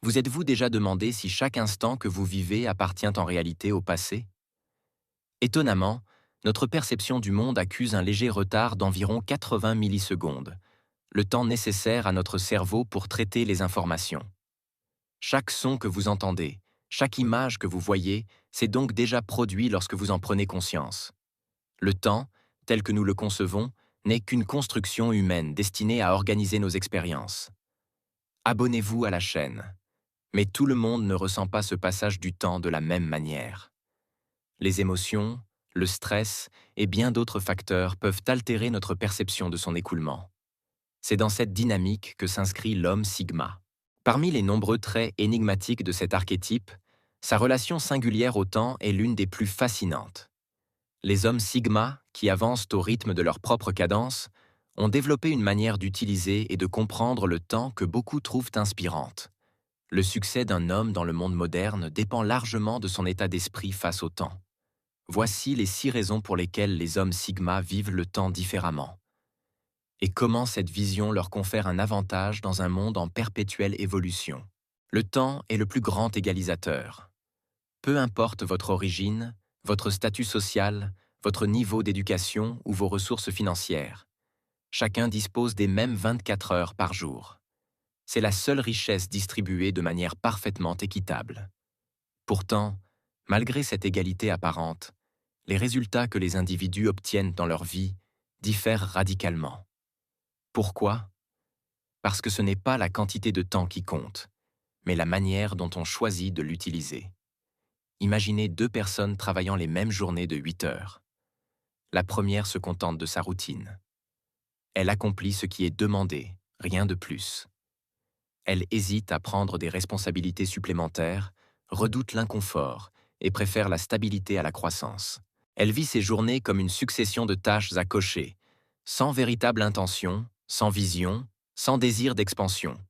Vous êtes-vous déjà demandé si chaque instant que vous vivez appartient en réalité au passé? Étonnamment, notre perception du monde accuse un léger retard d'environ 80 millisecondes, le temps nécessaire à notre cerveau pour traiter les informations. Chaque son que vous entendez, chaque image que vous voyez, s'est donc déjà produit lorsque vous en prenez conscience. Le temps, tel que nous le concevons, n'est qu'une construction humaine destinée à organiser nos expériences. Abonnez-vous à la chaîne. Mais tout le monde ne ressent pas ce passage du temps de la même manière. Les émotions, le stress et bien d'autres facteurs peuvent altérer notre perception de son écoulement. C'est dans cette dynamique que s'inscrit l'homme Sigma. Parmi les nombreux traits énigmatiques de cet archétype, sa relation singulière au temps est l'une des plus fascinantes. Les hommes Sigma, qui avancent au rythme de leur propre cadence, ont développé une manière d'utiliser et de comprendre le temps que beaucoup trouvent inspirante. Le succès d'un homme dans le monde moderne dépend largement de son état d'esprit face au temps. Voici les 6 raisons pour lesquelles les hommes Sigma vivent le temps différemment. Et comment cette vision leur confère un avantage dans un monde en perpétuelle évolution. Le temps est le plus grand égalisateur. Peu importe votre origine, votre statut social, votre niveau d'éducation ou vos ressources financières, chacun dispose des mêmes 24 heures par jour. C'est la seule richesse distribuée de manière parfaitement équitable. Pourtant, malgré cette égalité apparente, les résultats que les individus obtiennent dans leur vie diffèrent radicalement. Pourquoi? Parce que ce n'est pas la quantité de temps qui compte, mais la manière dont on choisit de l'utiliser. Imaginez 2 personnes travaillant les mêmes journées de 8 heures. La première se contente de sa routine. Elle accomplit ce qui est demandé, rien de plus. Elle hésite à prendre des responsabilités supplémentaires, redoute l'inconfort et préfère la stabilité à la croissance. Elle vit ses journées comme une succession de tâches à cocher, sans véritable intention, sans vision, sans désir d'expansion.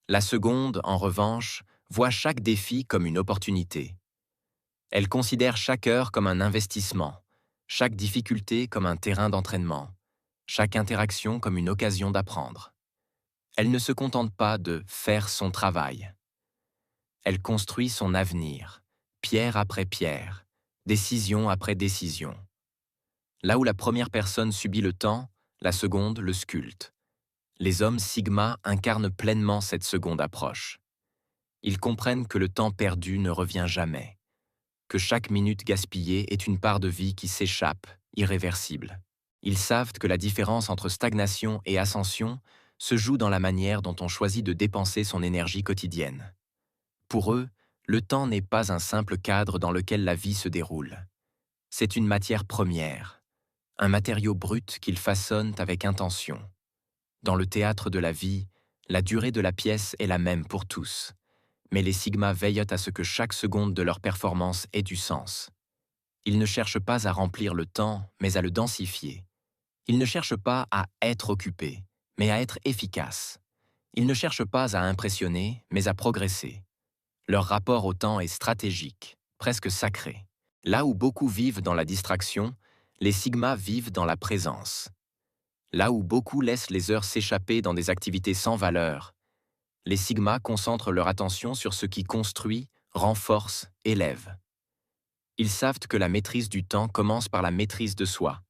La seconde, en revanche, voit chaque défi comme une opportunité. Elle considère chaque heure comme un investissement, chaque difficulté comme un terrain d'entraînement, chaque interaction comme une occasion d'apprendre. Elle ne se contente pas de faire son travail. Elle construit son avenir, pierre après pierre, décision après décision. Là où la première personne subit le temps, la seconde le sculpte. Les hommes Sigma incarnent pleinement cette seconde approche. Ils comprennent que le temps perdu ne revient jamais, que chaque minute gaspillée est une part de vie qui s'échappe, irréversible. Ils savent que la différence entre stagnation et ascension se joue dans la manière dont on choisit de dépenser son énergie quotidienne. Pour eux, le temps n'est pas un simple cadre dans lequel la vie se déroule. C'est une matière première, un matériau brut qu'ils façonnent avec intention. Dans le théâtre de la vie, la durée de la pièce est la même pour tous, mais les Sigma veillent à ce que chaque seconde de leur performance ait du sens. Ils ne cherchent pas à remplir le temps, mais à le densifier. Ils ne cherchent pas à être occupés, mais à être efficaces. Ils ne cherchent pas à impressionner, mais à progresser. Leur rapport au temps est stratégique, presque sacré. Là où beaucoup vivent dans la distraction, les Sigma vivent dans la présence. Là où beaucoup laissent les heures s'échapper dans des activités sans valeur, les Sigma concentrent leur attention sur ce qui construit, renforce, élève. Ils savent que la maîtrise du temps commence par la maîtrise de soi.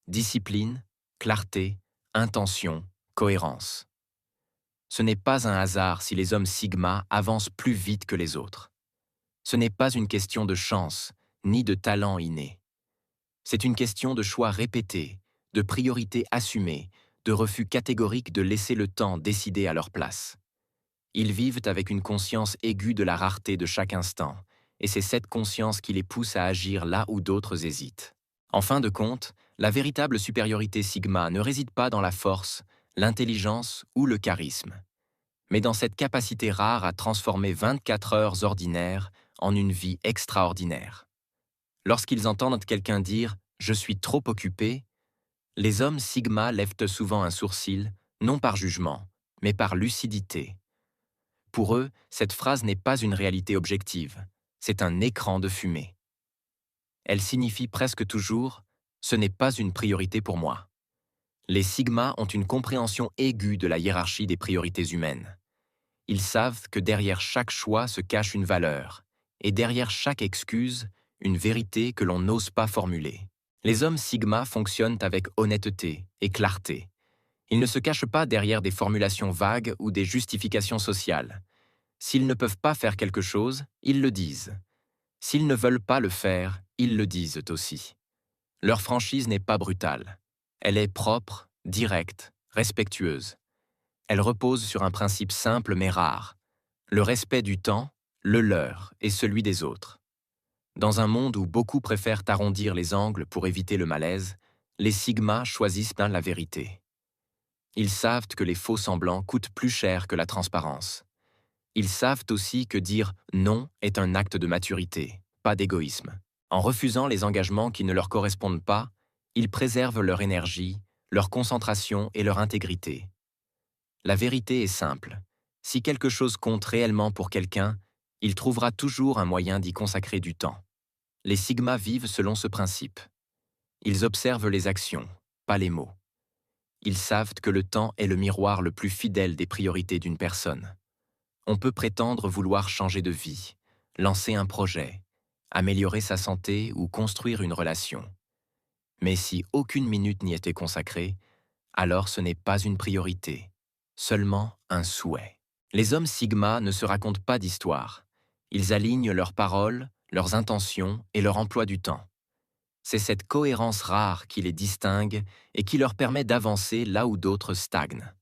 Discipline, clarté, intention, cohérence. Ce n'est pas un hasard si les hommes Sigma avancent plus vite que les autres. Ce n'est pas une question de chance, ni de talent inné. C'est une question de choix répétés, de priorités assumées, de refus catégoriques de laisser le temps décider à leur place. Ils vivent avec une conscience aiguë de la rareté de chaque instant, et c'est cette conscience qui les pousse à agir là où d'autres hésitent. En fin de compte, la véritable supériorité Sigma ne réside pas dans la force, l'intelligence ou le charisme, mais dans cette capacité rare à transformer 24 heures ordinaires en une vie extraordinaire. Lorsqu'ils entendent quelqu'un dire « je suis trop occupé », les hommes Sigma lèvent souvent un sourcil, non par jugement, mais par lucidité. Pour eux, cette phrase n'est pas une réalité objective, c'est un écran de fumée. Elle signifie presque toujours « ce n'est pas une priorité pour moi ». Les Sigma ont une compréhension aiguë de la hiérarchie des priorités humaines. Ils savent que derrière chaque choix se cache une valeur, et derrière chaque excuse, une vérité que l'on n'ose pas formuler. Les hommes Sigma fonctionnent avec honnêteté et clarté. Ils ne se cachent pas derrière des formulations vagues ou des justifications sociales. S'ils ne peuvent pas faire quelque chose, ils le disent. S'ils ne veulent pas le faire, ils le disent aussi. Leur franchise n'est pas brutale. Elle est propre, directe, respectueuse. Elle repose sur un principe simple mais rare, le respect du temps, le leur et celui des autres. Dans un monde où beaucoup préfèrent arrondir les angles pour éviter le malaise, les Sigma choisissent bien la vérité. Ils savent que les faux semblants coûtent plus cher que la transparence. Ils savent aussi que dire non est un acte de maturité, pas d'égoïsme. En refusant les engagements qui ne leur correspondent pas, ils préservent leur énergie, leur concentration et leur intégrité. La vérité est simple. Si quelque chose compte réellement pour quelqu'un, il trouvera toujours un moyen d'y consacrer du temps. Les Sigma vivent selon ce principe. Ils observent les actions, pas les mots. Ils savent que le temps est le miroir le plus fidèle des priorités d'une personne. On peut prétendre vouloir changer de vie, lancer un projet, améliorer sa santé ou construire une relation. Mais si aucune minute n'y était consacrée, alors ce n'est pas une priorité, seulement un souhait. Les hommes Sigma ne se racontent pas d'histoire. Ils alignent leurs paroles, leurs intentions et leur emploi du temps. C'est cette cohérence rare qui les distingue et qui leur permet d'avancer là où d'autres stagnent.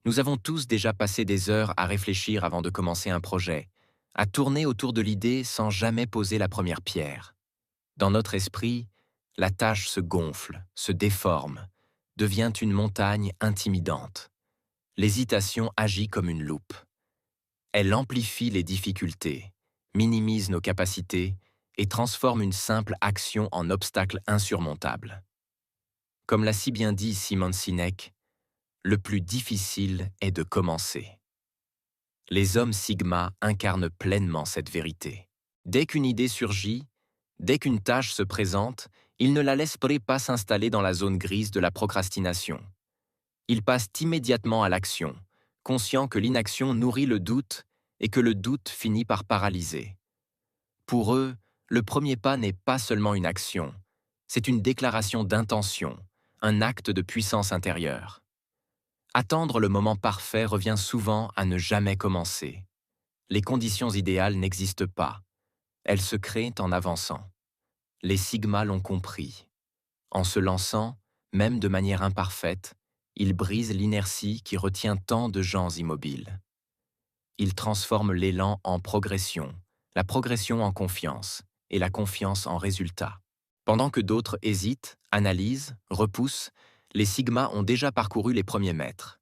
Nous avons tous déjà passé des heures à réfléchir avant de commencer un projet, à tourner autour de l'idée sans jamais poser la première pierre. Dans notre esprit, la tâche se gonfle, se déforme, devient une montagne intimidante. L'hésitation agit comme une loupe. Elle amplifie les difficultés, minimise nos capacités et transforme une simple action en obstacle insurmontable. Comme l'a si bien dit Simon Sinek, le plus difficile est de commencer. Les hommes Sigma incarnent pleinement cette vérité. Dès qu'une idée surgit, dès qu'une tâche se présente, ils ne la laissent pas s'installer dans la zone grise de la procrastination. Ils passent immédiatement à l'action, conscients que l'inaction nourrit le doute et que le doute finit par paralyser. Pour eux, le premier pas n'est pas seulement une action, c'est une déclaration d'intention, un acte de puissance intérieure. Attendre le moment parfait revient souvent à ne jamais commencer. Les conditions idéales n'existent pas. Elles se créent en avançant. Les Sigma l'ont compris. En se lançant, même de manière imparfaite, ils brisent l'inertie qui retient tant de gens immobiles. Ils transforment l'élan en progression, la progression en confiance et la confiance en résultat. Pendant que d'autres hésitent, analysent, repoussent, les Sigma ont déjà parcouru les premiers mètres.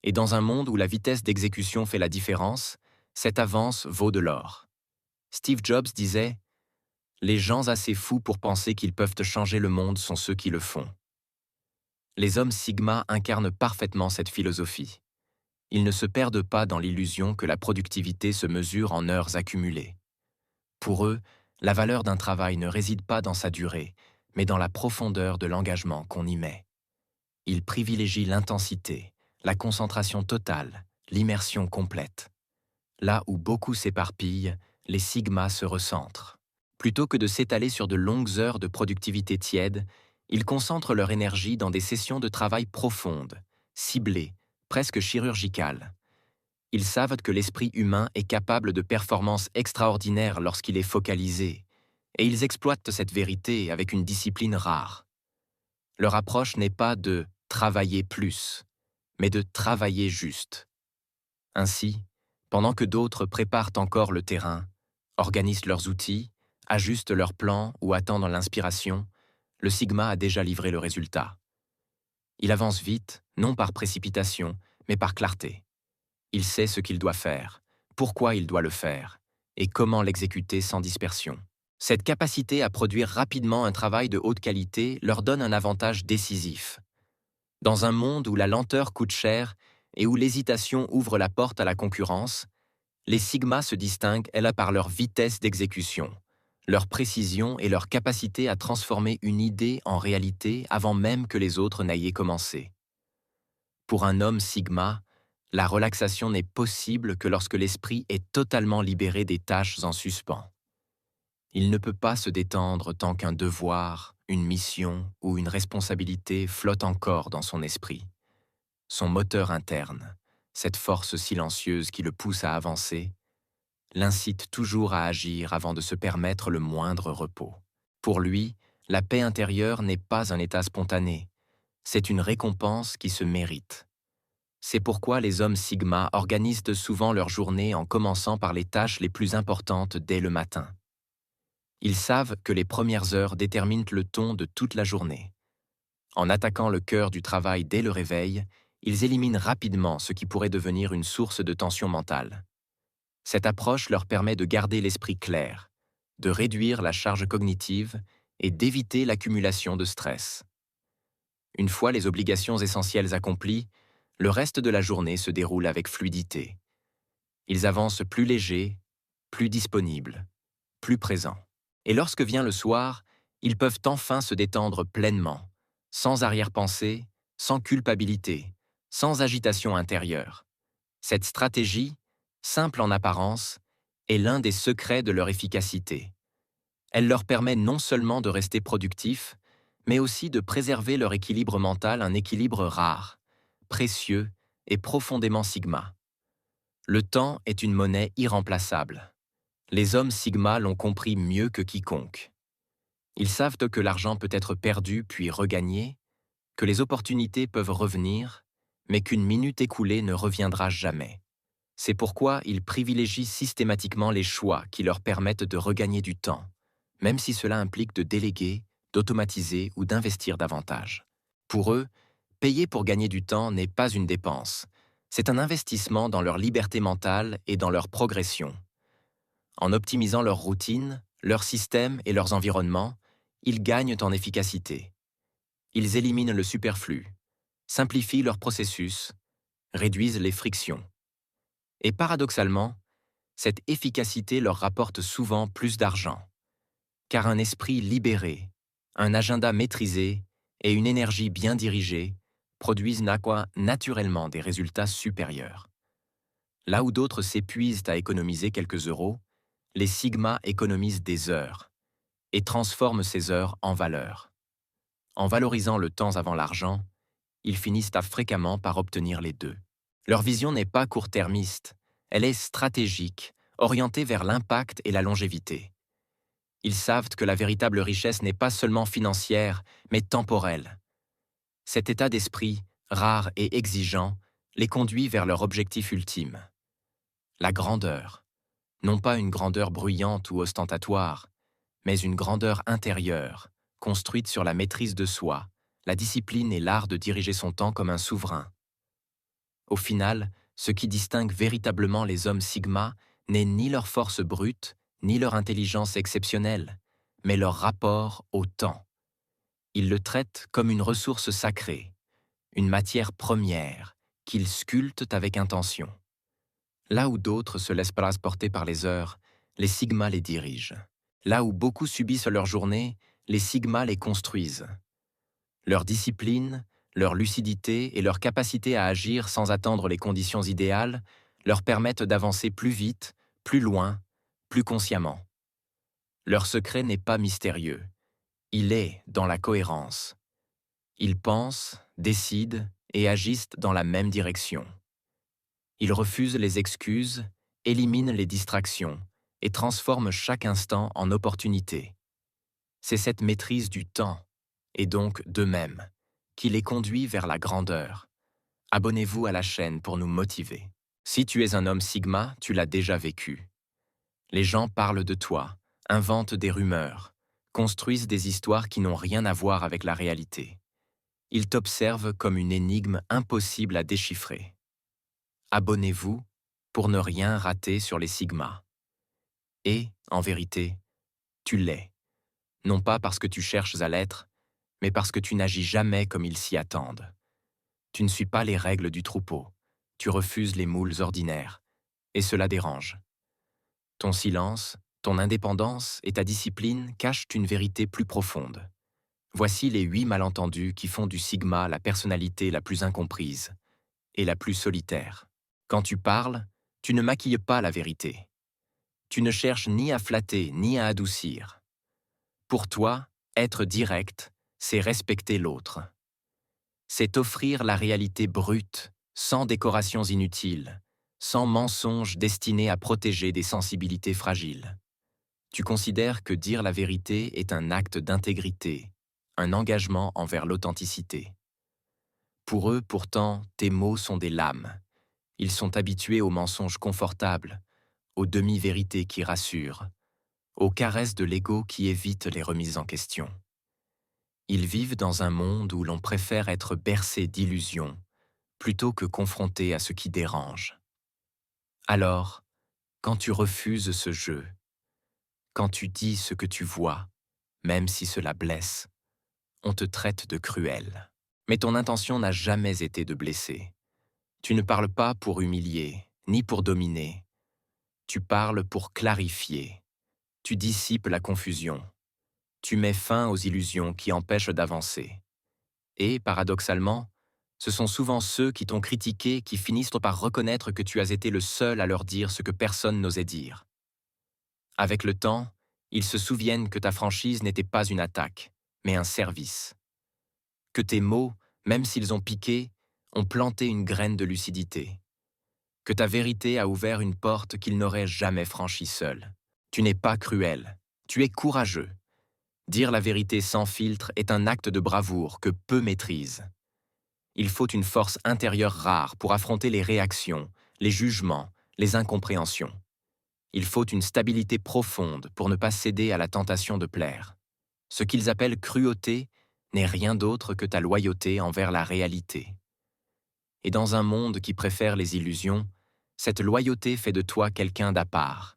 Et dans un monde où la vitesse d'exécution fait la différence, cette avance vaut de l'or. Steve Jobs disait « Les gens assez fous pour penser qu'ils peuvent changer le monde sont ceux qui le font ». Les hommes Sigma incarnent parfaitement cette philosophie. Ils ne se perdent pas dans l'illusion que la productivité se mesure en heures accumulées. Pour eux, la valeur d'un travail ne réside pas dans sa durée, mais dans la profondeur de l'engagement qu'on y met. Ils privilégient l'intensité, la concentration totale, l'immersion complète. Là où beaucoup s'éparpillent, les Sigma se recentrent. Plutôt que de s'étaler sur de longues heures de productivité tiède, ils concentrent leur énergie dans des sessions de travail profondes, ciblées, presque chirurgicales. Ils savent que l'esprit humain est capable de performances extraordinaires lorsqu'il est focalisé, et ils exploitent cette vérité avec une discipline rare. Leur approche n'est pas de « travailler plus », mais de travailler juste. Ainsi, pendant que d'autres préparent encore le terrain, organisent leurs outils, ajustent leurs plans ou attendent l'inspiration, le Sigma a déjà livré le résultat. Il avance vite, non par précipitation, mais par clarté. Il sait ce qu'il doit faire, pourquoi il doit le faire, et comment l'exécuter sans dispersion. Cette capacité à produire rapidement un travail de haute qualité leur donne un avantage décisif. Dans un monde où la lenteur coûte cher et où l'hésitation ouvre la porte à la concurrence, les Sigma se distinguent, par leur vitesse d'exécution, leur précision et leur capacité à transformer une idée en réalité avant même que les autres n'aient commencé. Pour un homme Sigma, La relaxation n'est possible que lorsque l'esprit est totalement libéré des tâches en suspens. Il ne peut pas se détendre tant qu'un devoir, une mission ou une responsabilité flotte encore dans son esprit. Son moteur interne, cette force silencieuse qui le pousse à avancer, l'incite toujours à agir avant de se permettre le moindre repos. Pour lui, la paix intérieure n'est pas un état spontané, c'est une récompense qui se mérite. C'est pourquoi les hommes Sigma organisent souvent leur journée en commençant par les tâches les plus importantes dès le matin. Ils savent que les premières heures déterminent le ton de toute la journée. En attaquant le cœur du travail dès le réveil, ils éliminent rapidement ce qui pourrait devenir une source de tension mentale. Cette approche leur permet de garder l'esprit clair, de réduire la charge cognitive et d'éviter l'accumulation de stress. Une fois les obligations essentielles accomplies, le reste de la journée se déroule avec fluidité. Ils avancent plus légers, plus disponibles, plus présents. Et lorsque vient le soir, ils peuvent enfin se détendre pleinement, sans arrière-pensée, sans culpabilité, sans agitation intérieure. Cette stratégie, simple en apparence, est l'un des secrets de leur efficacité. Elle leur permet non seulement de rester productifs, mais aussi de préserver leur équilibre mental, un équilibre rare, précieux et profondément Sigma. Le temps est une monnaie irremplaçable. Les hommes Sigma l'ont compris mieux que quiconque. Ils savent que l'argent peut être perdu puis regagné, que les opportunités peuvent revenir, mais qu'une minute écoulée ne reviendra jamais. C'est pourquoi ils privilégient systématiquement les choix qui leur permettent de regagner du temps, même si cela implique de déléguer, d'automatiser ou d'investir davantage. Pour eux, payer pour gagner du temps n'est pas une dépense, c'est un investissement dans leur liberté mentale et dans leur progression. En optimisant leur routine, leur système et leurs environnements, ils gagnent en efficacité. Ils éliminent le superflu, simplifient leur processus, réduisent les frictions. Et paradoxalement, cette efficacité leur rapporte souvent plus d'argent. Car un esprit libéré, un agenda maîtrisé et une énergie bien dirigée produisent naturellement des résultats supérieurs. Là où d'autres s'épuisent à économiser quelques euros, les Sigma économisent des heures et transforment ces heures en valeur. En valorisant le temps avant l'argent, ils finissent fréquemment par obtenir les deux. Leur vision n'est pas court-termiste, elle est stratégique, orientée vers l'impact et la longévité. Ils savent que la véritable richesse n'est pas seulement financière, mais temporelle. Cet état d'esprit, rare et exigeant, les conduit vers leur objectif ultime. La grandeur. Non pas une grandeur bruyante ou ostentatoire, mais une grandeur intérieure, construite sur la maîtrise de soi, la discipline et l'art de diriger son temps comme un souverain. Au final, ce qui distingue véritablement les hommes Sigma n'est ni leur force brute, ni leur intelligence exceptionnelle, mais leur rapport au temps. Ils le traitent comme une ressource sacrée, une matière première, qu'ils sculptent avec intention. Là où d'autres se laissent transporter par les heures, les Sigma les dirigent. Là où beaucoup subissent leur journée, les Sigma les construisent. Leur discipline, leur lucidité et leur capacité à agir sans attendre les conditions idéales leur permettent d'avancer plus vite, plus loin, plus consciemment. Leur secret n'est pas mystérieux. Il est dans la cohérence. Ils pensent, décident et agissent dans la même direction. Ils refusent les excuses, éliminent les distractions et transforment chaque instant en opportunité. C'est cette maîtrise du temps, et donc d'eux-mêmes, qui les conduit vers la grandeur. Abonnez-vous à la chaîne pour nous motiver. Si tu es un homme Sigma, tu l'as déjà vécu. Les gens parlent de toi, inventent des rumeurs, construisent des histoires qui n'ont rien à voir avec la réalité. Ils t'observent comme une énigme impossible à déchiffrer. Abonnez-vous pour ne rien rater sur les Sigma. Et, en vérité, tu l'es. Non pas parce que tu cherches à l'être, mais parce que tu n'agis jamais comme ils s'y attendent. Tu ne suis pas les règles du troupeau, tu refuses les moules ordinaires, et cela dérange. Ton silence, ton indépendance et ta discipline cachent une vérité plus profonde. Voici les 8 malentendus qui font du Sigma la personnalité la plus incomprise et la plus solitaire. Quand tu parles, tu ne maquilles pas la vérité. Tu ne cherches ni à flatter ni à adoucir. Pour toi, être direct, c'est respecter l'autre. C'est offrir la réalité brute, sans décorations inutiles, sans mensonges destinés à protéger des sensibilités fragiles. Tu considères que dire la vérité est un acte d'intégrité, un engagement envers l'authenticité. Pour eux, pourtant, tes mots sont des lames. Ils sont habitués aux mensonges confortables, aux demi-vérités qui rassurent, aux caresses de l'ego qui évitent les remises en question. Ils vivent dans un monde où l'on préfère être bercé d'illusions plutôt que confronté à ce qui dérange. Alors, quand tu refuses ce jeu, quand tu dis ce que tu vois, même si cela blesse, on te traite de cruel. Mais ton intention n'a jamais été de blesser. Tu ne parles pas pour humilier, ni pour dominer. Tu parles pour clarifier. Tu dissipes la confusion. Tu mets fin aux illusions qui empêchent d'avancer. Et, paradoxalement, ce sont souvent ceux qui t'ont critiqué qui finissent par reconnaître que tu as été le seul à leur dire ce que personne n'osait dire. Avec le temps, ils se souviennent que ta franchise n'était pas une attaque, mais un service. Que tes mots, même s'ils ont piqué, ont planté une graine de lucidité. Que ta vérité a ouvert une porte qu'ils n'auraient jamais franchie seuls. Tu n'es pas cruel, tu es courageux. Dire la vérité sans filtre est un acte de bravoure que peu maîtrisent. Il faut une force intérieure rare pour affronter les réactions, les jugements, les incompréhensions. Il faut une stabilité profonde pour ne pas céder à la tentation de plaire. Ce qu'ils appellent cruauté n'est rien d'autre que ta loyauté envers la réalité. Et dans un monde qui préfère les illusions, cette loyauté fait de toi quelqu'un d'à part.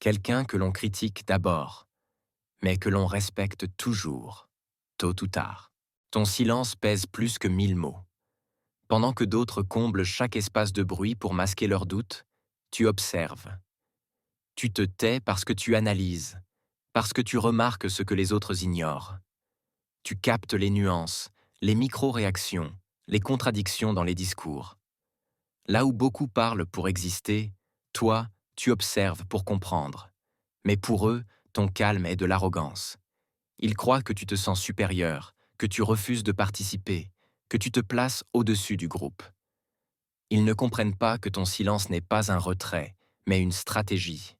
Quelqu'un que l'on critique d'abord, mais que l'on respecte toujours, tôt ou tard. Ton silence pèse plus que 1000 mots. Pendant que d'autres comblent chaque espace de bruit pour masquer leurs doutes, tu observes. Tu te tais parce que tu analyses, parce que tu remarques ce que les autres ignorent. Tu captes les nuances, les micro-réactions, les contradictions dans les discours. Là où beaucoup parlent pour exister, toi, tu observes pour comprendre. Mais pour eux, ton calme est de l'arrogance. Ils croient que tu te sens supérieur, que tu refuses de participer, que tu te places au-dessus du groupe. Ils ne comprennent pas que ton silence n'est pas un retrait, mais une stratégie.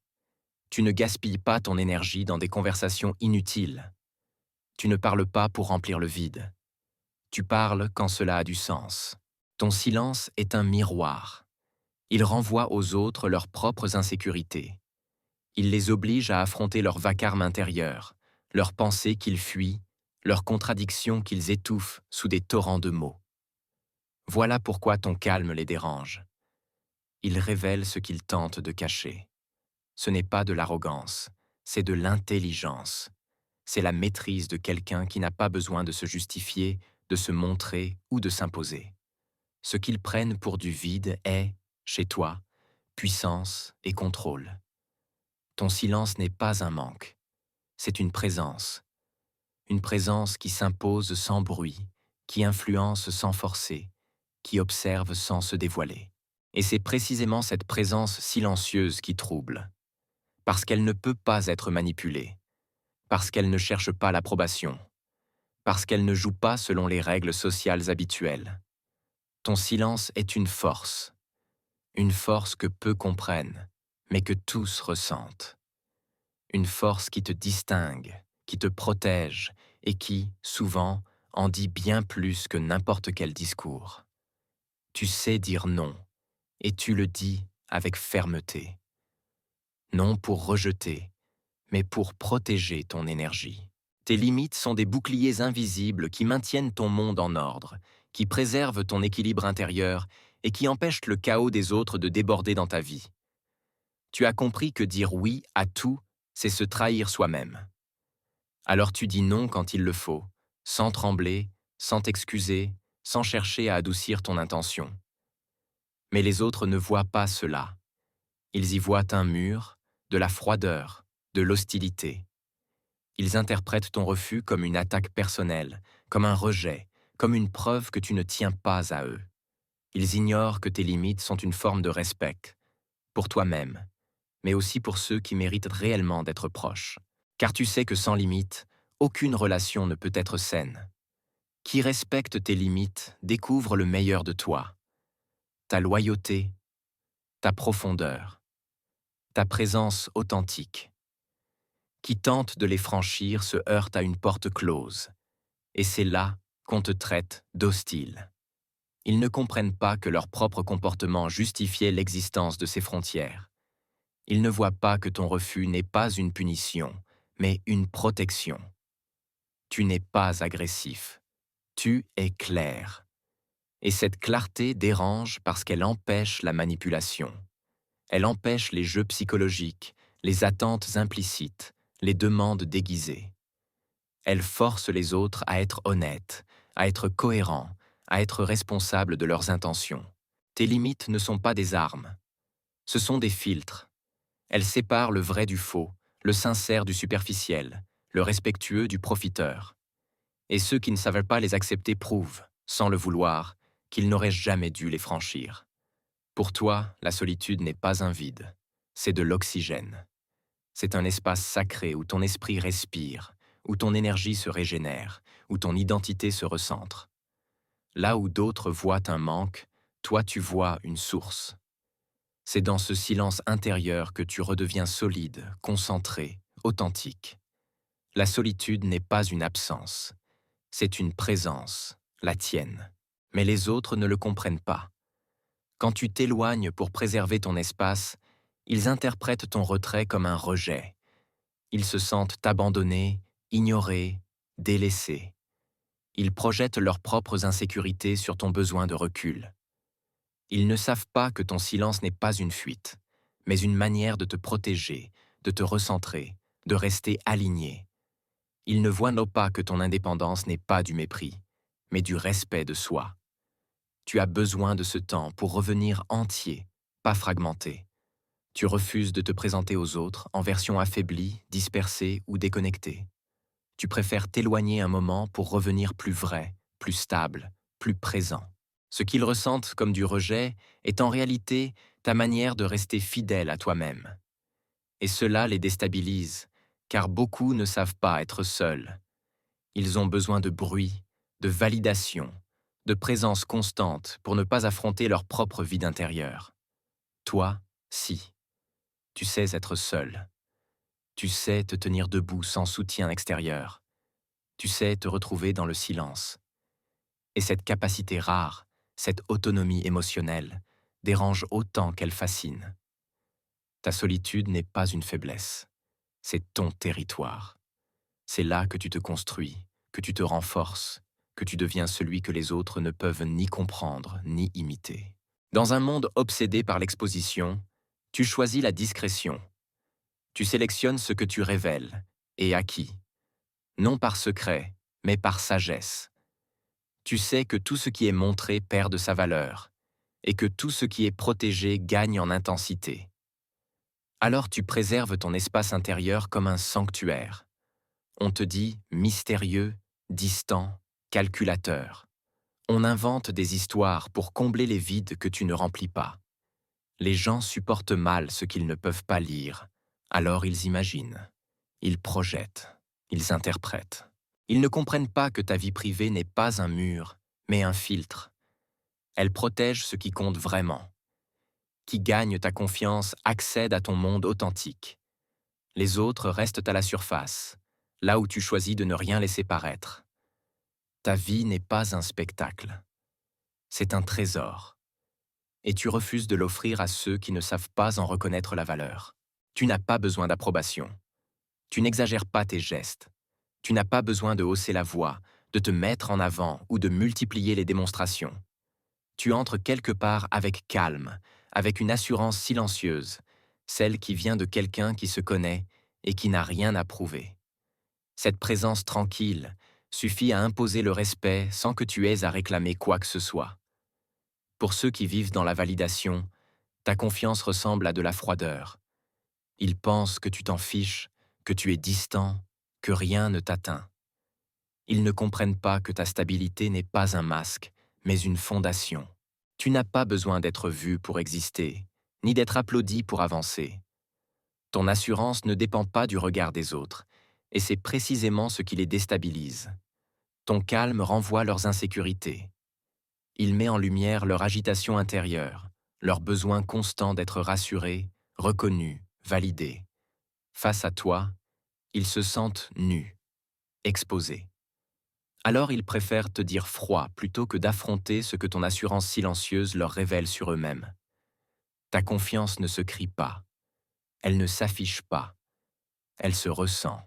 Tu ne gaspilles pas ton énergie dans des conversations inutiles. Tu ne parles pas pour remplir le vide. Tu parles quand cela a du sens. Ton silence est un miroir. Il renvoie aux autres leurs propres insécurités. Il les oblige à affronter leur vacarme intérieur, leurs pensées qu'ils fuient, leurs contradictions qu'ils étouffent sous des torrents de mots. Voilà pourquoi ton calme les dérange. Il révèle ce qu'ils tentent de cacher. Ce n'est pas de l'arrogance, c'est de l'intelligence. C'est la maîtrise de quelqu'un qui n'a pas besoin de se justifier, de se montrer ou de s'imposer. Ce qu'ils prennent pour du vide est, chez toi, puissance et contrôle. Ton silence n'est pas un manque, c'est une présence qui s'impose sans bruit, qui influence sans forcer, qui observe sans se dévoiler. Et c'est précisément cette présence silencieuse qui trouble, parce qu'elle ne peut pas être manipulée, parce qu'elle ne cherche pas l'approbation, parce qu'elle ne joue pas selon les règles sociales habituelles. Ton silence est une force que peu comprennent, mais que tous ressentent. Une force qui te distingue, qui te protège et qui, souvent, en dit bien plus que n'importe quel discours. Tu sais dire non, et tu le dis avec fermeté. Non pour rejeter, mais pour protéger ton énergie. Tes limites sont des boucliers invisibles qui maintiennent ton monde en ordre, qui préservent ton équilibre intérieur et qui empêchent le chaos des autres de déborder dans ta vie. Tu as compris que dire oui à tout, c'est se trahir soi-même. Alors tu dis non quand il le faut, sans trembler, sans t'excuser, sans chercher à adoucir ton intention. Mais les autres ne voient pas cela. Ils y voient un mur, de la froideur, de l'hostilité. Ils interprètent ton refus comme une attaque personnelle, comme un rejet, comme une preuve que tu ne tiens pas à eux. Ils ignorent que tes limites sont une forme de respect, pour toi-même, mais aussi pour ceux qui méritent réellement d'être proches. Car tu sais que sans limites, aucune relation ne peut être saine. Qui respecte tes limites découvre le meilleur de toi, ta loyauté, ta profondeur, ta présence authentique. Qui tente de les franchir se heurte à une porte close, et c'est là qu'on te traite d'hostile. Ils ne comprennent pas que leur propre comportement justifiait l'existence de ces frontières. Ils ne voient pas que ton refus n'est pas une punition, mais une protection. Tu n'es pas agressif, tu es clair. Et cette clarté dérange parce qu'elle empêche la manipulation. Elle empêche les jeux psychologiques, les attentes implicites, les demandes déguisées. Elle force les autres à être honnêtes, à être cohérents, à être responsables de leurs intentions. Tes limites ne sont pas des armes. Ce sont des filtres. Elles séparent le vrai du faux, le sincère du superficiel, le respectueux du profiteur. Et ceux qui ne savent pas les accepter prouvent, sans le vouloir, qu'ils n'auraient jamais dû les franchir. Pour toi, la solitude n'est pas un vide, c'est de l'oxygène. C'est un espace sacré où ton esprit respire, où ton énergie se régénère, où ton identité se recentre. Là où d'autres voient un manque, toi tu vois une source. C'est dans ce silence intérieur que tu redeviens solide, concentré, authentique. La solitude n'est pas une absence, c'est une présence, la tienne. Mais les autres ne le comprennent pas. Quand tu t'éloignes pour préserver ton espace, ils interprètent ton retrait comme un rejet. Ils se sentent abandonnés, ignorés, délaissés. Ils projettent leurs propres insécurités sur ton besoin de recul. Ils ne savent pas que ton silence n'est pas une fuite, mais une manière de te protéger, de te recentrer, de rester aligné. Ils ne voient non pas que ton indépendance n'est pas du mépris, mais du respect de soi. Tu as besoin de ce temps pour revenir entier, pas fragmenté. Tu refuses de te présenter aux autres en version affaiblie, dispersée ou déconnectée. Tu préfères t'éloigner un moment pour revenir plus vrai, plus stable, plus présent. Ce qu'ils ressentent comme du rejet est en réalité ta manière de rester fidèle à toi-même. Et cela les déstabilise, car beaucoup ne savent pas être seuls. Ils ont besoin de bruit, de validation, de présence constante pour ne pas affronter leur propre vide intérieur. Toi, si. Tu sais être seul. Tu sais te tenir debout sans soutien extérieur. Tu sais te retrouver dans le silence. Et cette capacité rare, cette autonomie émotionnelle, dérange autant qu'elle fascine. Ta solitude n'est pas une faiblesse, c'est ton territoire. C'est là que tu te construis, que tu te renforces, que tu deviens celui que les autres ne peuvent ni comprendre ni imiter. Dans un monde obsédé par l'exposition, tu choisis la discrétion. Tu sélectionnes ce que tu révèles, et à qui. Non par secret, mais par sagesse. Tu sais que tout ce qui est montré perd de sa valeur, et que tout ce qui est protégé gagne en intensité. Alors tu préserves ton espace intérieur comme un sanctuaire. On te dit mystérieux, distant, calculateur. On invente des histoires pour combler les vides que tu ne remplis pas. Les gens supportent mal ce qu'ils ne peuvent pas lire, alors ils imaginent, ils projettent, ils interprètent. Ils ne comprennent pas que ta vie privée n'est pas un mur, mais un filtre. Elle protège ce qui compte vraiment. Qui gagne ta confiance accède à ton monde authentique. Les autres restent à la surface, là où tu choisis de ne rien laisser paraître. Ta vie n'est pas un spectacle. C'est un trésor. Et tu refuses de l'offrir à ceux qui ne savent pas en reconnaître la valeur. Tu n'as pas besoin d'approbation. Tu n'exagères pas tes gestes. Tu n'as pas besoin de hausser la voix, de te mettre en avant ou de multiplier les démonstrations. Tu entres quelque part avec calme, avec une assurance silencieuse, celle qui vient de quelqu'un qui se connaît et qui n'a rien à prouver. Cette présence tranquille suffit à imposer le respect sans que tu aies à réclamer quoi que ce soit. Pour ceux qui vivent dans la validation, ta confiance ressemble à de la froideur. Ils pensent que tu t'en fiches, que tu es distant, que rien ne t'atteint. Ils ne comprennent pas que ta stabilité n'est pas un masque, mais une fondation. Tu n'as pas besoin d'être vu pour exister, ni d'être applaudi pour avancer. Ton assurance ne dépend pas du regard des autres, et c'est précisément ce qui les déstabilise. Ton calme renvoie leurs insécurités. Il met en lumière leur agitation intérieure, leur besoin constant d'être rassurés, reconnus, validés. Face à toi, ils se sentent nus, exposés. Alors ils préfèrent te dire froid plutôt que d'affronter ce que ton assurance silencieuse leur révèle sur eux-mêmes. Ta confiance ne se crie pas, elle ne s'affiche pas, elle se ressent.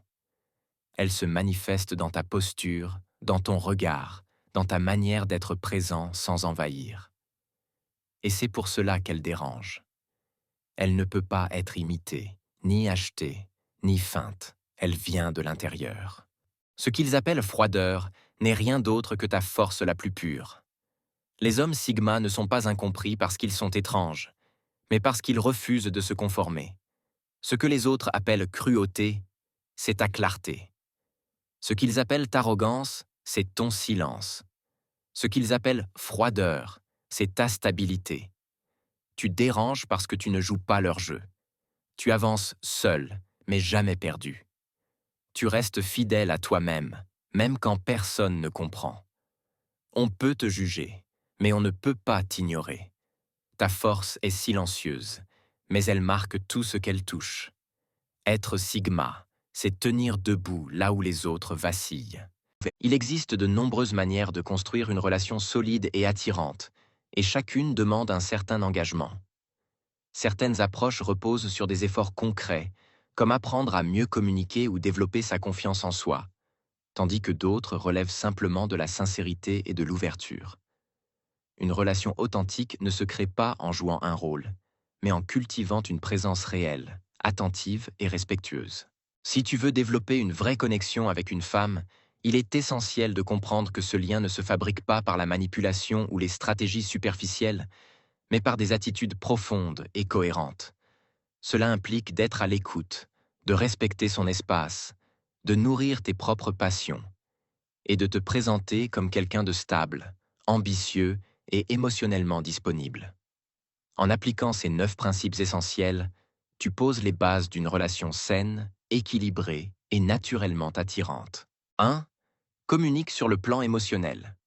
Elle se manifeste dans ta posture, dans ton regard, dans ta manière d'être présent sans envahir. Et c'est pour cela qu'elle dérange. Elle ne peut pas être imitée, ni achetée, ni feinte. Elle vient de l'intérieur. Ce qu'ils appellent froideur n'est rien d'autre que ta force la plus pure. Les hommes Sigma ne sont pas incompris parce qu'ils sont étranges, mais parce qu'ils refusent de se conformer. Ce que les autres appellent cruauté, c'est ta clarté. Ce qu'ils appellent arrogance, c'est ton silence. Ce qu'ils appellent froideur, c'est ta stabilité. Tu déranges parce que tu ne joues pas leur jeu. Tu avances seul, mais jamais perdu. Tu restes fidèle à toi-même, même quand personne ne comprend. On peut te juger, mais on ne peut pas t'ignorer. Ta force est silencieuse, mais elle marque tout ce qu'elle touche. Être Sigma, c'est tenir debout là où les autres vacillent. Il existe de nombreuses manières de construire une relation solide et attirante, et chacune demande un certain engagement. Certaines approches reposent sur des efforts concrets, comme apprendre à mieux communiquer ou développer sa confiance en soi, tandis que d'autres relèvent simplement de la sincérité et de l'ouverture. Une relation authentique ne se crée pas en jouant un rôle, mais en cultivant une présence réelle, attentive et respectueuse. Si tu veux développer une vraie connexion avec une femme, il est essentiel de comprendre que ce lien ne se fabrique pas par la manipulation ou les stratégies superficielles, mais par des attitudes profondes et cohérentes. Cela implique d'être à l'écoute, de respecter son espace, de nourrir tes propres passions, et de te présenter comme quelqu'un de stable, ambitieux et émotionnellement disponible. En appliquant ces 9 principes essentiels, tu poses les bases d'une relation saine, équilibrée et naturellement attirante. 1. Communique sur le plan émotionnel.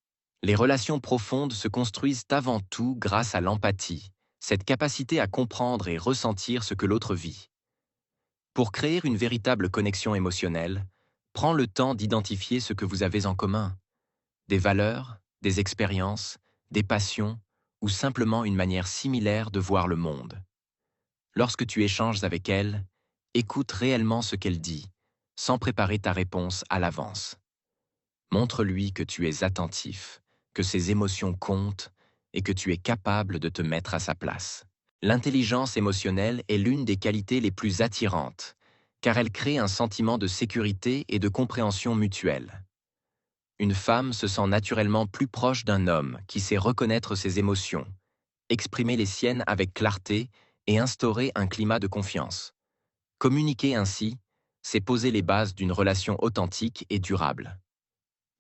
Les relations profondes se construisent avant tout grâce à l'empathie, cette capacité à comprendre et ressentir ce que l'autre vit. Pour créer une véritable connexion émotionnelle, prends le temps d'identifier ce que vous avez en commun. Des valeurs, des expériences, des passions ou simplement une manière similaire de voir le monde. Lorsque tu échanges avec elle, écoute réellement ce qu'elle dit, sans préparer ta réponse à l'avance. Montre-lui que tu es attentif, que ses émotions comptent et que tu es capable de te mettre à sa place. L'intelligence émotionnelle est l'une des qualités les plus attirantes, car elle crée un sentiment de sécurité et de compréhension mutuelle. Une femme se sent naturellement plus proche d'un homme qui sait reconnaître ses émotions, exprimer les siennes avec clarté et instaurer un climat de confiance. Communiquer ainsi, c'est poser les bases d'une relation authentique et durable.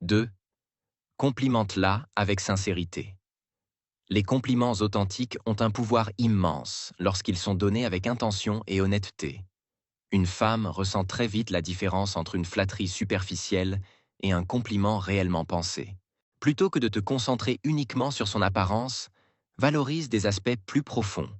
2. Complimente-la avec sincérité. Les compliments authentiques ont un pouvoir immense lorsqu'ils sont donnés avec intention et honnêteté. Une femme ressent très vite la différence entre une flatterie superficielle et un compliment réellement pensé. Plutôt que de te concentrer uniquement sur son apparence, valorise des aspects plus profonds.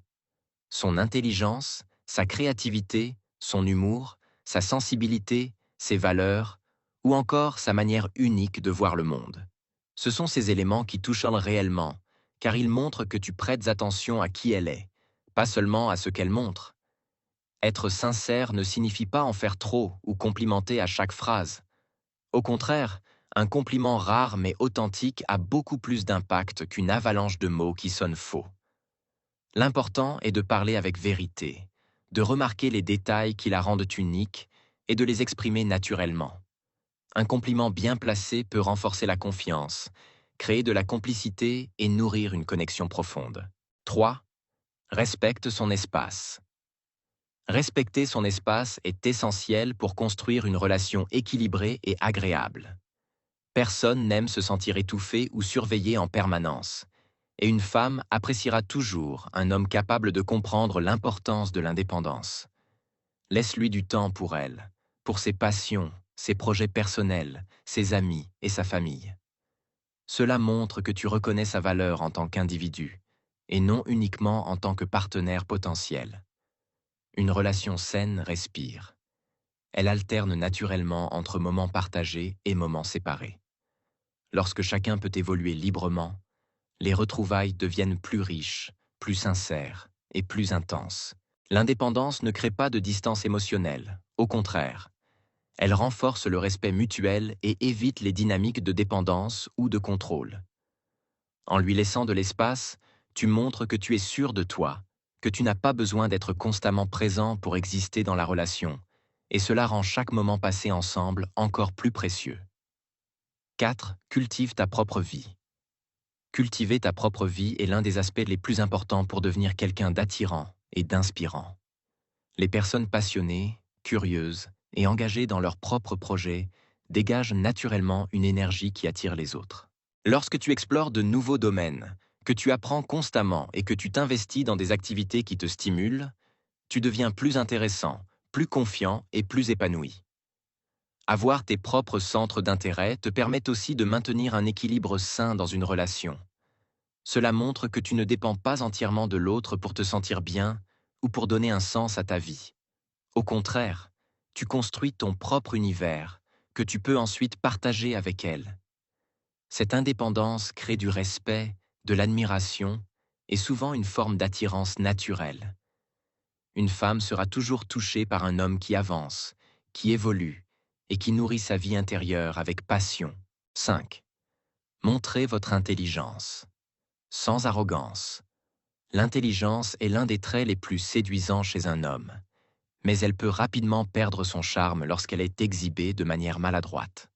Son intelligence, sa créativité, son humour, sa sensibilité, ses valeurs, ou encore sa manière unique de voir le monde. Ce sont ces éléments qui touchent réellement, car ils montrent que tu prêtes attention à qui elle est, pas seulement à ce qu'elle montre. Être sincère ne signifie pas en faire trop ou complimenter à chaque phrase. Au contraire, un compliment rare mais authentique a beaucoup plus d'impact qu'une avalanche de mots qui sonnent faux. L'important est de parler avec vérité, de remarquer les détails qui la rendent unique et de les exprimer naturellement. Un compliment bien placé peut renforcer la confiance, créer de la complicité et nourrir une connexion profonde. 3. Respecte son espace. Respecter son espace est essentiel pour construire une relation équilibrée et agréable. Personne n'aime se sentir étouffé ou surveillé en permanence, Et une femme appréciera toujours un homme capable de comprendre l'importance de l'indépendance. Laisse-lui du temps pour elle, pour ses passions, ses projets personnels, ses amis et sa famille. Cela montre que tu reconnais sa valeur en tant qu'individu, et non uniquement en tant que partenaire potentiel. Une relation saine respire. Elle alterne naturellement entre moments partagés et moments séparés. Lorsque chacun peut évoluer librement, les retrouvailles deviennent plus riches, plus sincères et plus intenses. L'indépendance ne crée pas de distance émotionnelle, au contraire. Elle renforce le respect mutuel et évite les dynamiques de dépendance ou de contrôle. En lui laissant de l'espace, tu montres que tu es sûr de toi, que tu n'as pas besoin d'être constamment présent pour exister dans la relation, et cela rend chaque moment passé ensemble encore plus précieux. 4. Cultive ta propre vie. Cultiver ta propre vie est l'un des aspects les plus importants pour devenir quelqu'un d'attirant et d'inspirant. Les personnes passionnées, curieuses et engagées dans leurs propres projets dégagent naturellement une énergie qui attire les autres. Lorsque tu explores de nouveaux domaines, que tu apprends constamment et que tu t'investis dans des activités qui te stimulent, tu deviens plus intéressant, plus confiant et plus épanoui. Avoir tes propres centres d'intérêt te permet aussi de maintenir un équilibre sain dans une relation. Cela montre que tu ne dépends pas entièrement de l'autre pour te sentir bien ou pour donner un sens à ta vie. Au contraire, tu construis ton propre univers que tu peux ensuite partager avec elle. Cette indépendance crée du respect, de l'admiration et souvent une forme d'attirance naturelle. Une femme sera toujours touchée par un homme qui avance, qui évolue et qui nourrit sa vie intérieure avec passion. 5. Montrez votre intelligence. Sans arrogance. L'intelligence est l'un des traits les plus séduisants chez un homme, mais elle peut rapidement perdre son charme lorsqu'elle est exhibée de manière maladroite.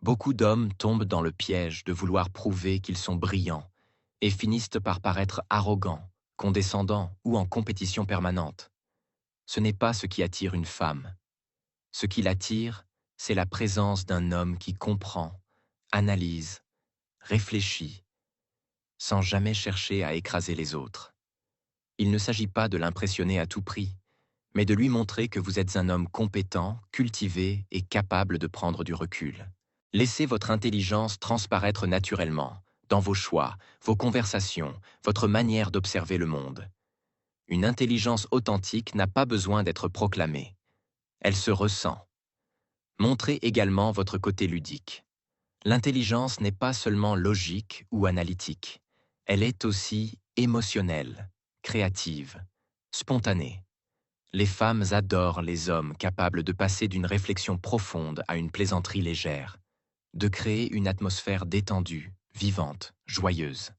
Beaucoup d'hommes tombent dans le piège de vouloir prouver qu'ils sont brillants et finissent par paraître arrogants, condescendants ou en compétition permanente. Ce n'est pas ce qui attire une femme. Ce qui l'attire, c'est la présence d'un homme qui comprend, analyse, réfléchit, sans jamais chercher à écraser les autres. Il ne s'agit pas de l'impressionner à tout prix, mais de lui montrer que vous êtes un homme compétent, cultivé et capable de prendre du recul. Laissez votre intelligence transparaître naturellement, dans vos choix, vos conversations, votre manière d'observer le monde. Une intelligence authentique n'a pas besoin d'être proclamée. Elle se ressent. Montrez également votre côté ludique. L'intelligence n'est pas seulement logique ou analytique. Elle est aussi émotionnelle, créative, spontanée. Les femmes adorent les hommes capables de passer d'une réflexion profonde à une plaisanterie légère, de créer une atmosphère détendue, vivante, joyeuse.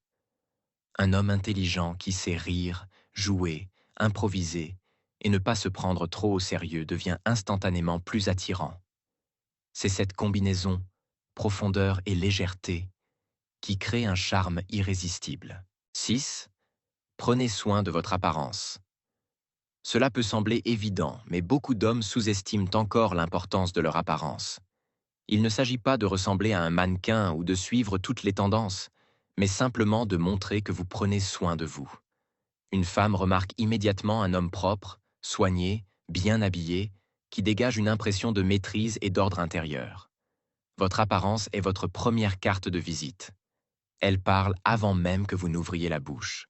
Un homme intelligent qui sait rire, jouer, improviser et ne pas se prendre trop au sérieux devient instantanément plus attirant. C'est cette combinaison, profondeur et légèreté, qui crée un charme irrésistible. 6. Prenez soin de votre apparence. Cela peut sembler évident, mais beaucoup d'hommes sous-estiment encore l'importance de leur apparence. Il ne s'agit pas de ressembler à un mannequin ou de suivre toutes les tendances, mais simplement de montrer que vous prenez soin de vous. Une femme remarque immédiatement un homme propre, soigné, bien habillé, qui dégage une impression de maîtrise et d'ordre intérieur. Votre apparence est votre première carte de visite. Elle parle avant même que vous n'ouvriez la bouche.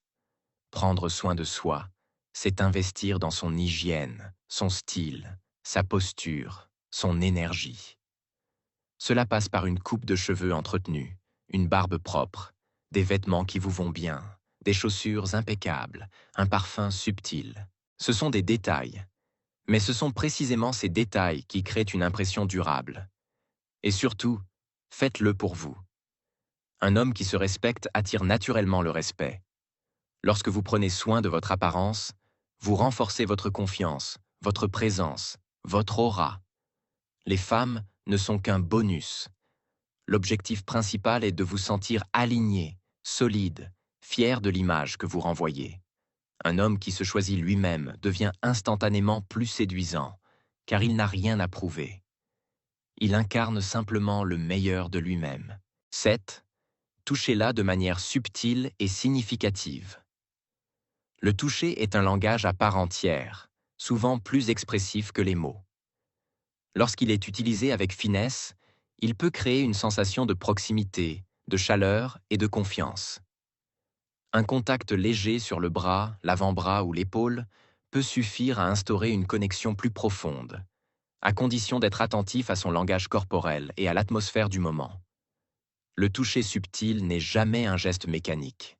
Prendre soin de soi, c'est investir dans son hygiène, son style, sa posture, son énergie. Cela passe par une coupe de cheveux entretenue, une barbe propre, des vêtements qui vous vont bien, des chaussures impeccables, un parfum subtil. Ce sont des détails, mais ce sont précisément ces détails qui créent une impression durable. Et surtout, faites-le pour vous. Un homme qui se respecte attire naturellement le respect. Lorsque vous prenez soin de votre apparence, vous renforcez votre confiance, votre présence, votre aura. Les femmes ne sont qu'un bonus. L'objectif principal est de vous sentir aligné, solide, fier de l'image que vous renvoyez. Un homme qui se choisit lui-même devient instantanément plus séduisant, car il n'a rien à prouver. Il incarne simplement le meilleur de lui-même. 7. touchez-la de manière subtile et significative. Le toucher est un langage à part entière, souvent plus expressif que les mots. Lorsqu'il est utilisé avec finesse, il peut créer une sensation de proximité, de chaleur et de confiance. Un contact léger sur le bras, l'avant-bras ou l'épaule peut suffire à instaurer une connexion plus profonde, à condition d'être attentif à son langage corporel et à l'atmosphère du moment. Le toucher subtil n'est jamais un geste mécanique.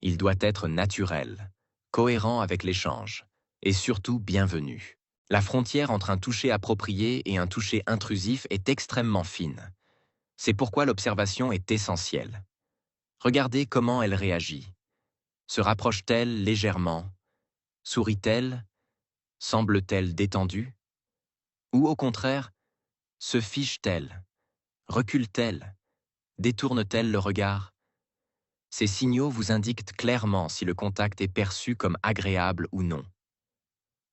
Il doit être naturel, cohérent avec l'échange, et surtout bienvenu. La frontière entre un toucher approprié et un toucher intrusif est extrêmement fine. C'est pourquoi l'observation est essentielle. Regardez comment elle réagit. Se rapproche-t-elle légèrement? Sourit-elle? Semble-t-elle détendue? Ou au contraire, se fiche-t-elle? Recule-t-elle? Détourne-t-elle le regard? Ces signaux vous indiquent clairement si le contact est perçu comme agréable ou non.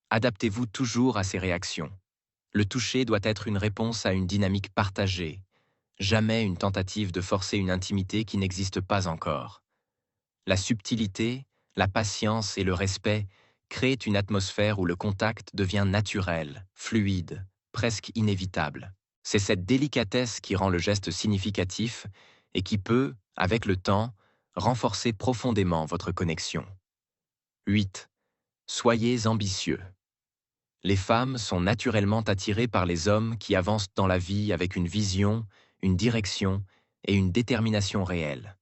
Adaptez-vous toujours à ces réactions. Le toucher doit être une réponse à une dynamique partagée, jamais une tentative de forcer une intimité qui n'existe pas encore. La subtilité, la patience et le respect créent une atmosphère où le contact devient naturel, fluide, presque inévitable. C'est cette délicatesse qui rend le geste significatif et qui peut, avec le temps, renforcer profondément votre connexion. 8. Soyez ambitieux. Les femmes sont naturellement attirées par les hommes qui avancent dans la vie avec une vision, une direction et une détermination réelle.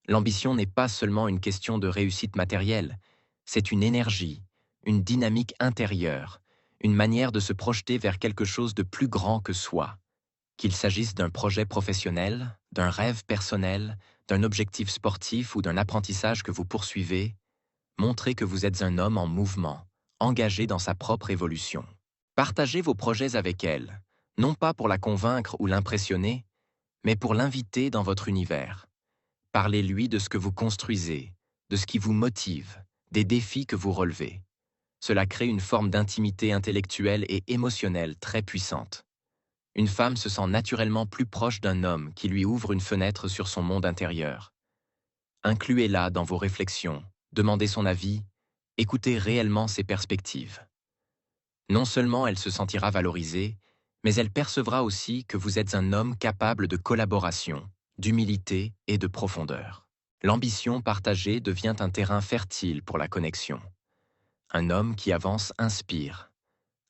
L'ambition n'est pas seulement une question de réussite matérielle, c'est une énergie, une dynamique intérieure, une manière de se projeter vers quelque chose de plus grand que soi. Qu'il s'agisse d'un projet professionnel, d'un rêve personnel, d'un objectif sportif ou d'un apprentissage que vous poursuivez, montrez que vous êtes un homme en mouvement, engagé dans sa propre évolution. Partagez vos projets avec elle, non pas pour la convaincre ou l'impressionner, mais pour l'inviter dans votre univers. Parlez-lui de ce que vous construisez, de ce qui vous motive, des défis que vous relevez. Cela crée une forme d'intimité intellectuelle et émotionnelle très puissante. Une femme se sent naturellement plus proche d'un homme qui lui ouvre une fenêtre sur son monde intérieur. Incluez-la dans vos réflexions, demandez son avis, écoutez réellement ses perspectives. Non seulement elle se sentira valorisée, mais elle percevra aussi que vous êtes un homme capable de collaboration, d'humilité et de profondeur. L'ambition partagée devient un terrain fertile pour la connexion. Un homme qui avance inspire.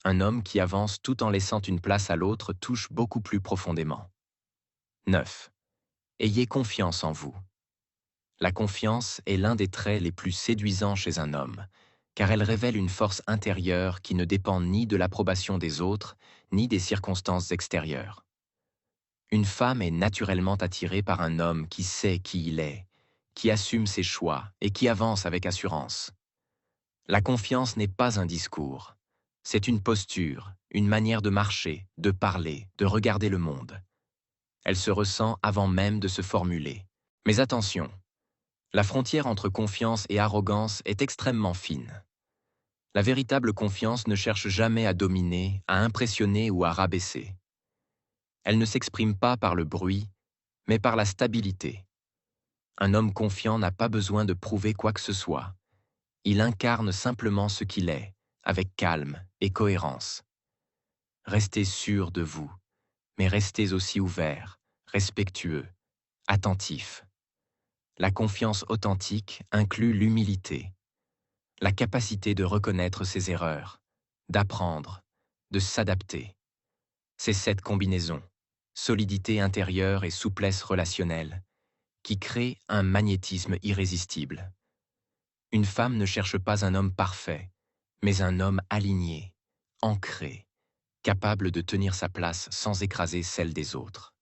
Un homme qui avance tout en laissant une place à l'autre touche beaucoup plus profondément. 9. Ayez confiance en vous. La confiance est l'un des traits les plus séduisants chez un homme, car elle révèle une force intérieure qui ne dépend ni de l'approbation des autres, ni des circonstances extérieures. Une femme est naturellement attirée par un homme qui sait qui il est, qui assume ses choix et qui avance avec assurance. La confiance n'est pas un discours. C'est une posture, une manière de marcher, de parler, de regarder le monde. Elle se ressent avant même de se formuler. Mais attention, la frontière entre confiance et arrogance est extrêmement fine. La véritable confiance ne cherche jamais à dominer, à impressionner ou à rabaisser. Elle ne s'exprime pas par le bruit, mais par la stabilité. Un homme confiant n'a pas besoin de prouver quoi que ce soit. Il incarne simplement ce qu'il est, avec calme et cohérence. Restez sûr de vous, mais restez aussi ouvert, respectueux, attentif. La confiance authentique inclut l'humilité, la capacité de reconnaître ses erreurs, d'apprendre, de s'adapter. C'est cette combinaison, solidité intérieure et souplesse relationnelle, qui crée un magnétisme irrésistible. Une femme ne cherche pas un homme parfait, mais un homme aligné, ancré, capable de tenir sa place sans écraser celle des autres.